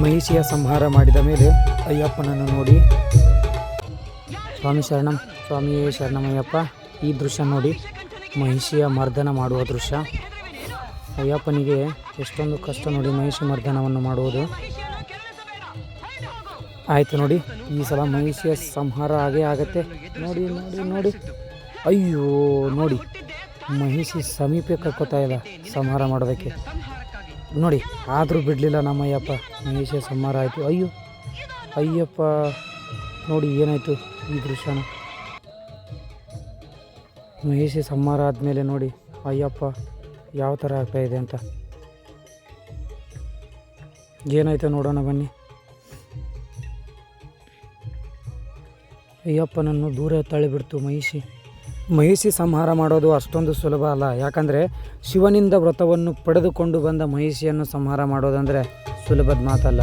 ಮಹಿಷಿಯ ಸಂಹಾರ ಮಾಡಿದ ಮೇಲೆ ಅಯ್ಯಪ್ಪನನ್ನು ನೋಡಿ ಸ್ವಾಮಿ ಶರಣಂ, ಸ್ವಾಮಿಯೇ ಶರಣಮಯ್ಯಪ್ಪ. ಈ ದೃಶ್ಯ ನೋಡಿ, ಮಹಿಷಿಯ ಮರ್ದನ ಮಾಡುವ ದೃಶ್ಯ. ಅಯ್ಯಪ್ಪನಿಗೆ ಎಷ್ಟೊಂದು ಕಷ್ಟ ನೋಡಿ ಮಹಿಷಿ ಮರ್ದನವನ್ನು ಮಾಡುವುದು. ಆಯಿತು ನೋಡಿ, ಈ ಸಲ ಮಹಿಷಿಯ ಸಂಹಾರ ಆಗೇ ಆಗತ್ತೆ. ನೋಡಿ ನೋಡಿ ನೋಡಿ, ಅಯ್ಯೋ ನೋಡಿ, ಮಹಿಷಿ ಸಮೀಪ ಕರ್ಕೋತಾ ಇಲ್ಲ ಸಂಹಾರ ಮಾಡೋದಕ್ಕೆ ನೋಡಿ. ಆದರೂ ಬಿಡಲಿಲ್ಲ ನಮ್ಮಯ್ಯಪ್ಪ. ಮಹಿಷಿಯ ಸಂಹಾರ ಆಯಿತು. ಅಯ್ಯೋ ಅಯ್ಯಪ್ಪ, ನೋಡಿ ಏನಾಯಿತು ಈ ದೃಶ್ಯನ. ಮಹಿಷಿ ಸಂಹಾರ ಆದಮೇಲೆ ನೋಡಿ ಅಯ್ಯಪ್ಪ ಯಾವ ಥರ ಆಗ್ತಾಯಿದೆ ಅಂತ. ಏನಾಯ್ತು ನೋಡೋಣ ಬನ್ನಿ. ಅಯ್ಯಪ್ಪನನ್ನು ದೂರ ತಳ್ಳಿಬಿಡ್ತು ಮಹಿಷಿ. ಮಹಿಷಿ ಸಂಹಾರ ಮಾಡೋದು ಅಷ್ಟೊಂದು ಸುಲಭ ಅಲ್ಲ. ಯಾಕಂದರೆ ಶಿವನಿಂದ ವ್ರತವನ್ನು ಪಡೆದುಕೊಂಡು ಬಂದ ಮಹಿಷಿಯನ್ನು ಸಂಹಾರ ಮಾಡೋದಂದರೆ ಸುಲಭದ ಮಾತಲ್ಲ.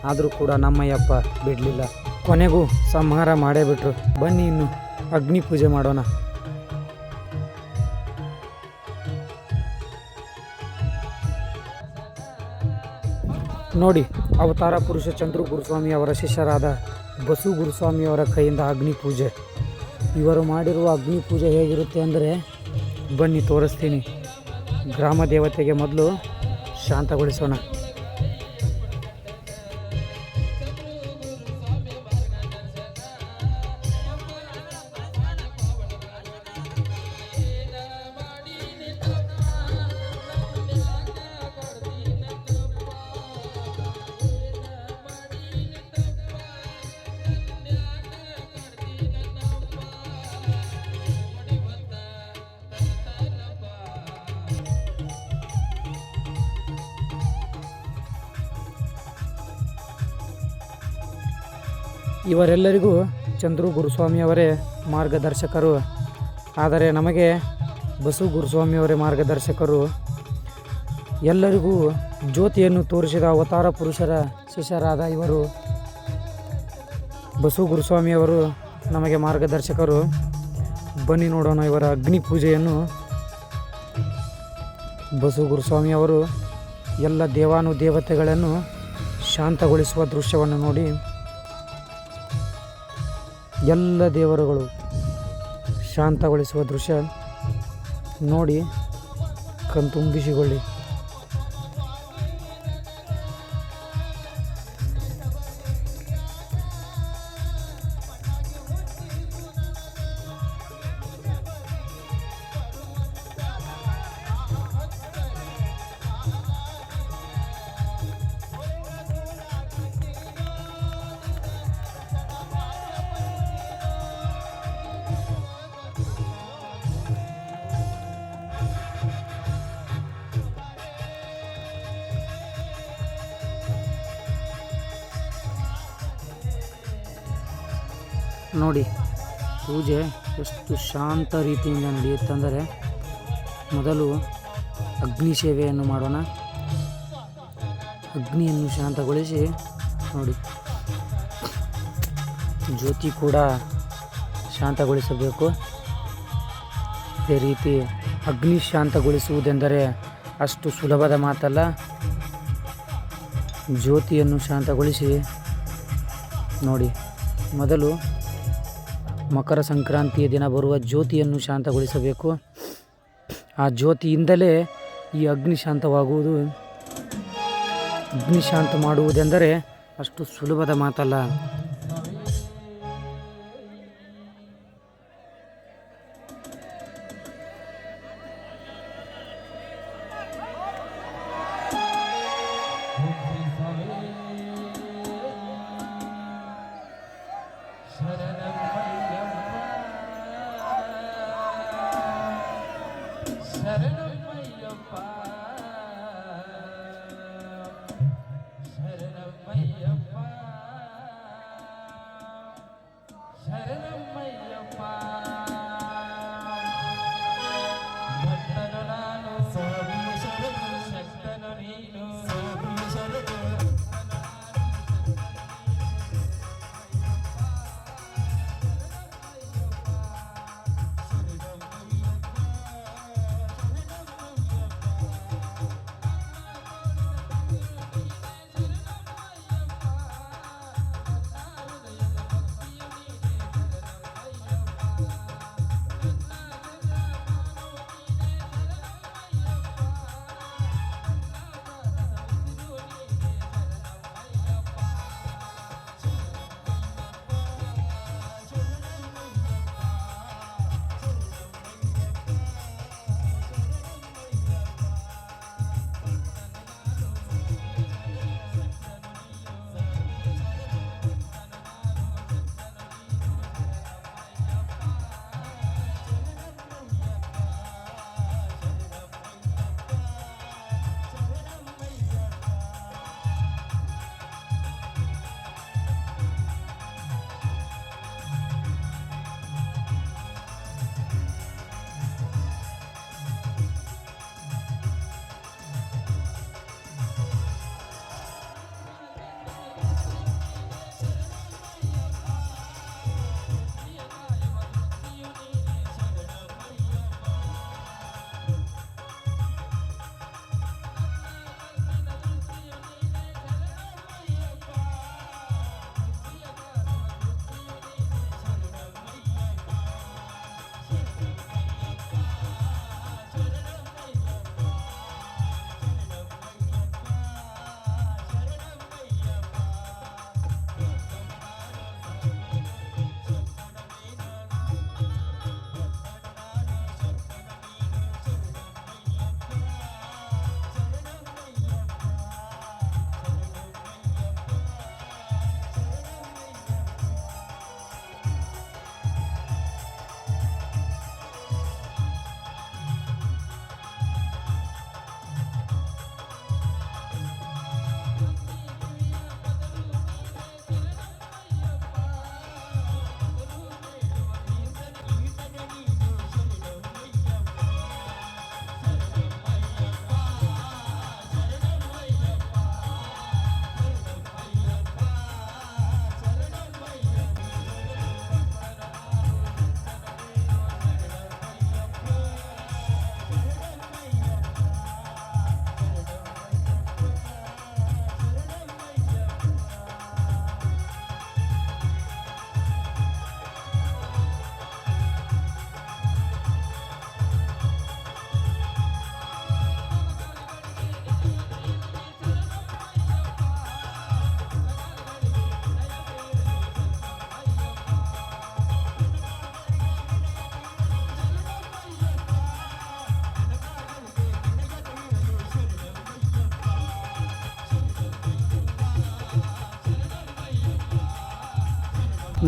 ಆದರೂ ಕೂಡ ನಮ್ಮಯ್ಯಪ್ಪ ಬಿಡಲಿಲ್ಲ. ಕೊನೆಗೂ ಸಂಹಾರ ಮಾಡೇ ಬಿಟ್ರು. ಬನ್ನಿ ಇನ್ನು ಅಗ್ನಿ ಪೂಜೆ ಮಾಡೋಣ. ನೋಡಿ, ಅವತಾರ ಪುರುಷ ಚಂದ್ರು ಗುರುಸ್ವಾಮಿ ಅವರ ಶಿಷ್ಯರಾದ ಬಸು ಗುರುಸ್ವಾಮಿಯವರ ಕೈಯಿಂದ ಅಗ್ನಿ ಪೂಜೆ. ಇವರು ಮಾಡಿರುವ ಅಗ್ನಿ ಪೂಜೆ ಹೇಗಿರುತ್ತೆ ಅಂದರೆ ಬನ್ನಿ ತೋರಿಸ್ತೀನಿ. ಗ್ರಾಮ ದೇವತೆಗೆ ಮೊದಲು ಶಾಂತಗೊಳಿಸೋಣ. ಇವರೆಲ್ಲರಿಗೂ ಚಂದ್ರು ಗುರುಸ್ವಾಮಿಯವರೇ ಮಾರ್ಗದರ್ಶಕರು. ಆದರೆ ನಮಗೆ ಬಸು ಗುರುಸ್ವಾಮಿಯವರೇ ಮಾರ್ಗದರ್ಶಕರು. ಎಲ್ಲರಿಗೂ ಜ್ಯೋತಿಯನ್ನು ತೋರಿಸಿದ ಅವತಾರ ಪುರುಷರ ಶಿಷ್ಯರಾದ ಇವರು ಬಸು ಗುರುಸ್ವಾಮಿಯವರು ನಮಗೆ ಮಾರ್ಗದರ್ಶಕರು. ಬನ್ನಿ ನೋಡೋಣ ಇವರ ಅಗ್ನಿ ಪೂಜೆಯನ್ನು. ಬಸು ಗುರುಸ್ವಾಮಿಯವರು ಎಲ್ಲ ದೇವಾನುದೇವತೆಗಳನ್ನು ಶಾಂತಗೊಳಿಸುವ ದೃಶ್ಯವನ್ನು ನೋಡಿ. ಎಲ್ಲ ದೇವರುಗಳು ಶಾಂತಗೊಳಿಸುವ ದೃಶ್ಯ ನೋಡಿ ಕಣ್ತುಂಬಿಸಿಕೊಳ್ಳಿ. ನೋಡಿ ಪೂಜೆ ಎಷ್ಟು ಶಾಂತ ರೀತಿಯಿಂದ ನಡೆಯುತ್ತಂದರೆ ಮೊದಲು ಅಗ್ನಿ ಸೇವೆಯನ್ನು ಮಾಡೋಣ. ಅಗ್ನಿಯನ್ನು ಶಾಂತಗೊಳಿಸಿ ನೋಡಿ, ಜ್ಯೋತಿ ಕೂಡ ಶಾಂತಗೊಳಿಸಬೇಕು. ಇದೇ ರೀತಿ ಅಗ್ನಿ ಶಾಂತಗೊಳಿಸುವುದೆಂದರೆ ಅಷ್ಟು ಸುಲಭದ ಮಾತಲ್ಲ. ಜ್ಯೋತಿಯನ್ನು ಶಾಂತಗೊಳಿಸಿ ನೋಡಿ. ಮೊದಲು ಮಕರ ಸಂಕ್ರಾಂತಿಯ ದಿನ ಬರುವ ಜ್ಯೋತಿಯನ್ನು ಶಾಂತಗೊಳಿಸಬೇಕು. ಆ ಜ್ಯೋತಿಯಿಂದಲೇ ಈ ಅಗ್ನಿ ಶಾಂತವಾಗುವುದು. ಅಗ್ನಿ ಶಾಂತ ಮಾಡುವುದೆಂದರೆ ಅಷ್ಟು ಸುಲಭದ ಮಾತಲ್ಲ.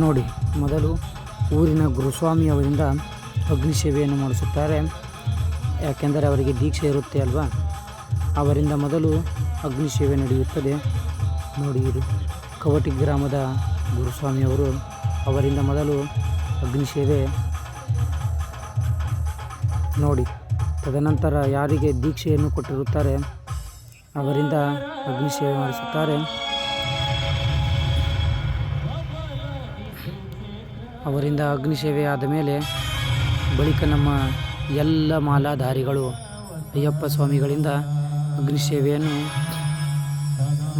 ನೋಡಿ, ಮೊದಲು ಊರಿನ ಗುರುಸ್ವಾಮಿ ಅವರಿಂದ ಅಗ್ನಿ ಸೇವೆಯನ್ನು ಮಾಡಿಸುತ್ತಾರೆ. ಯಾಕೆಂದರೆ ಅವರಿಗೆ ದೀಕ್ಷೆ ಇರುತ್ತೆ ಅಲ್ವಾ, ಅವರಿಂದ ಮೊದಲು ಅಗ್ನಿ ಸೇವೆ ನಡೆಯುತ್ತದೆ. ನೋಡಿ, ಇದು ಕವಟಿ ಗ್ರಾಮದ ಗುರುಸ್ವಾಮಿಯವರು, ಅವರಿಂದ ಮೊದಲು ಅಗ್ನಿ ಸೇವೆ ನೋಡಿ. ತದನಂತರ ಯಾರಿಗೆ ದೀಕ್ಷೆಯನ್ನು ಕೊಟ್ಟಿರುತ್ತಾರೆ ಅವರಿಂದ ಅಗ್ನಿ ಸೇವೆ ಮಾಡಿಸುತ್ತಾರೆ. ಅವರಿಂದ ಅಗ್ನಿ ಸೇವೆ ಆದ ಮೇಲೆ ಬಳಿಕ ನಮ್ಮ ಎಲ್ಲ ಮಾಲಾಧಾರಿಗಳು ಅಯ್ಯಪ್ಪ ಸ್ವಾಮಿಗಳಿಂದ ಅಗ್ನಿ ಸೇವೆಯನ್ನು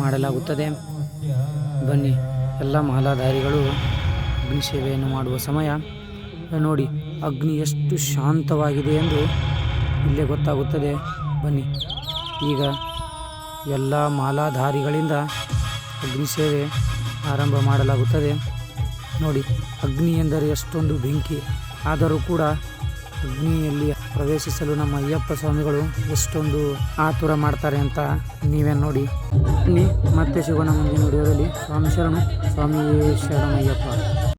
ಮಾಡಲಾಗುತ್ತದೆ. ಬನ್ನಿ, ಎಲ್ಲ ಮಾಲಾಧಾರಿಗಳು ಅಗ್ನಿ ಸೇವೆಯನ್ನು ಮಾಡುವ ಸಮಯ ನೋಡಿ. ಅಗ್ನಿ ಎಷ್ಟು ಶಾಂತವಾಗಿದೆ ಎಂದು ಇಲ್ಲೇ ಗೊತ್ತಾಗುತ್ತದೆ. ಬನ್ನಿ, ಈಗ ಎಲ್ಲ ಮಾಲಾಧಾರಿಗಳಿಂದ ಅಗ್ನಿ ಸೇವೆ ಆರಂಭ ಮಾಡಲಾಗುತ್ತದೆ. ನೋಡಿ, ಅಗ್ನಿ ಎಂದರೆ ಎಷ್ಟೊಂದು ಬೆಂಕಿ, ಆದರೂ ಕೂಡ ಅಗ್ನಿಯಲ್ಲಿ ಪ್ರವೇಶಿಸಲು ನಮ್ಮ ಅಯ್ಯಪ್ಪ ಸ್ವಾಮಿಗಳು ಎಷ್ಟೊಂದು ಆತುರ ಮಾಡ್ತಾರೆ ಅಂತ ನೀವೇ ನೋಡಿ. ಬನ್ನಿ, ಮತ್ತೆ ಸಿಗೋಣ ಮುಂದಿನ ವಿಡಿಯೋದಲ್ಲಿ. ಸ್ವಾಮಿ ಶರಣು, ಸ್ವಾಮಿ ಶರಣಮಯ್ಯಪ್ಪ.